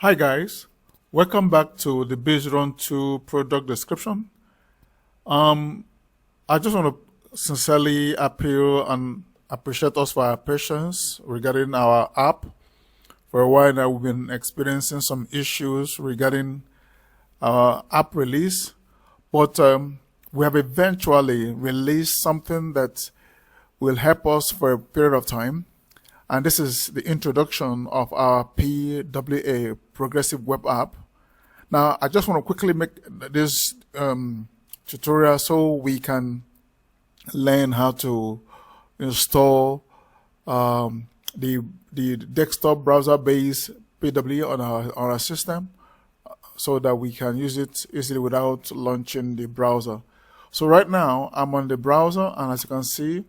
Hi guys, welcome back to the BizRunTool product description. I just want to sincerely appeal and appreciate us for our patience regarding our app. For a while now, we've been experiencing some issues regarding our app release, but we have eventually released something that will help us for a period of time. And this is the introduction of our PWA, Progressive Web App. Now, I just want to quickly make this tutorial so we can learn how to install the desktop browser-based PWA on our system so that we can use it easily without launching the browser. So right now, I'm on the browser, and as you can see,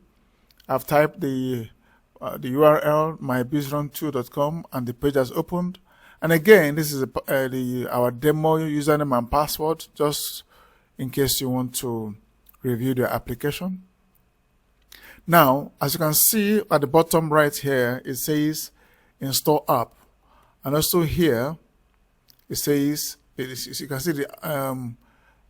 I've typed the URL mybizruntool.com and the page has opened. And again, this is our demo username and password, just in case you want to review the application. Now, as you can see at the bottom right here, it says install app, and also here it says you can see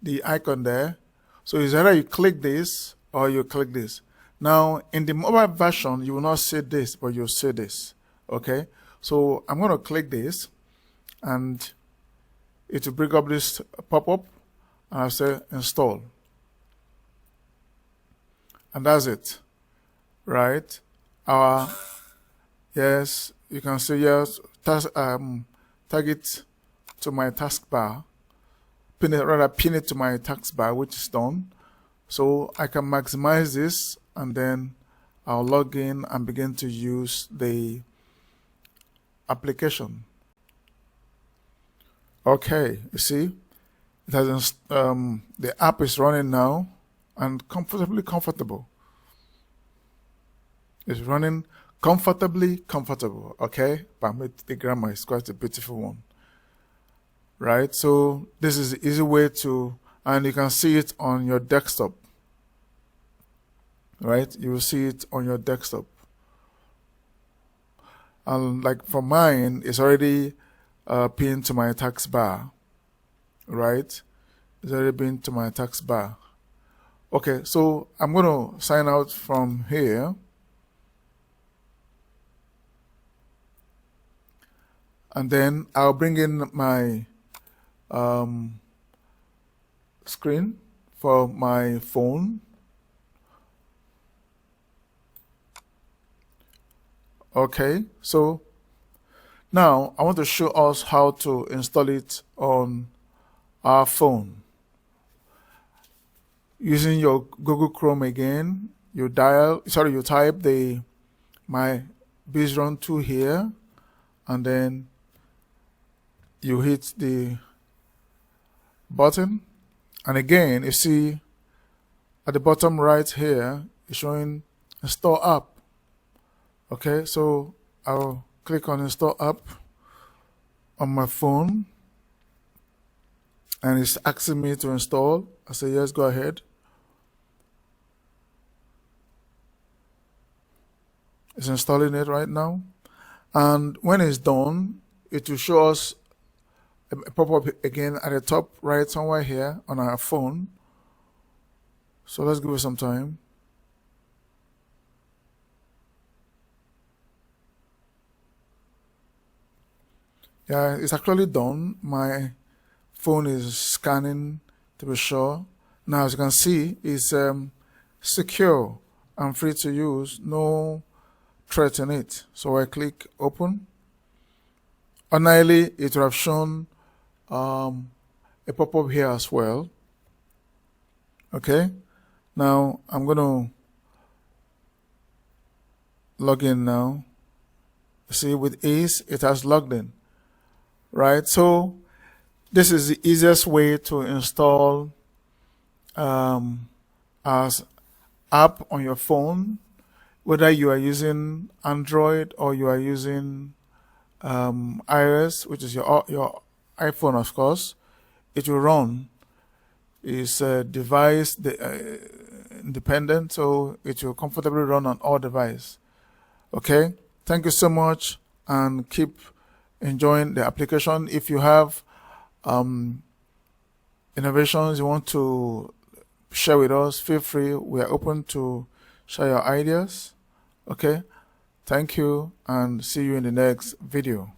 the icon there. So it's either you click this or you click this. Now, in the mobile version, you will not see this, but you'll see this. Okay, so I'm going to click this, and it will bring up this pop-up, and I'll say install, and that's it. Right? Yes, you can see yes. Tag it to my taskbar. Pin it to my taskbar, which is done. So I can maximize this, and then I'll log in and begin to use the application. Okay, you see, it has the app is running now and comfortable. It's running comfortable. Okay, permit the grammar is quite a beautiful one. Right, so this is the easy way to, and you can see it on your desktop. Right, you will see it on your desktop. And like for mine, it's already pinned to my taskbar. Right, it's already been to my taskbar. Okay, so I'm going to sign out from here. And then I'll bring in my screen for my phone. Okay, so now I want to show us how to install it on our phone. Using your Google Chrome again, you type my BizRunTool here, and then you hit the button, and again you see at the bottom right here it's showing install app. Okay, so I'll click on install app on my phone, and it's asking me to install. I say yes, go ahead. It's installing it right now, and when it's done, it will show us a pop-up again at the top right somewhere here on our phone. So let's give it some time. Yeah, it's actually done. My phone is scanning to be sure. Now, as you can see, it's secure and free to use, no threat in it. So I click open. Ordinarily, it would have shown a pop-up here as well. Okay, now I'm going to log in now. See, with ease, it has logged in. Right, so this is the easiest way to install as app on your phone, whether you are using Android or you are using iOS, which is your iPhone, of course. It will run. It's device independent, so it will comfortably run on all devices. Okay, thank you so much, and keep enjoying the application. If you have innovations you want to share with us, feel free. We are open to share your ideas. Okay, thank you and see you in the next video.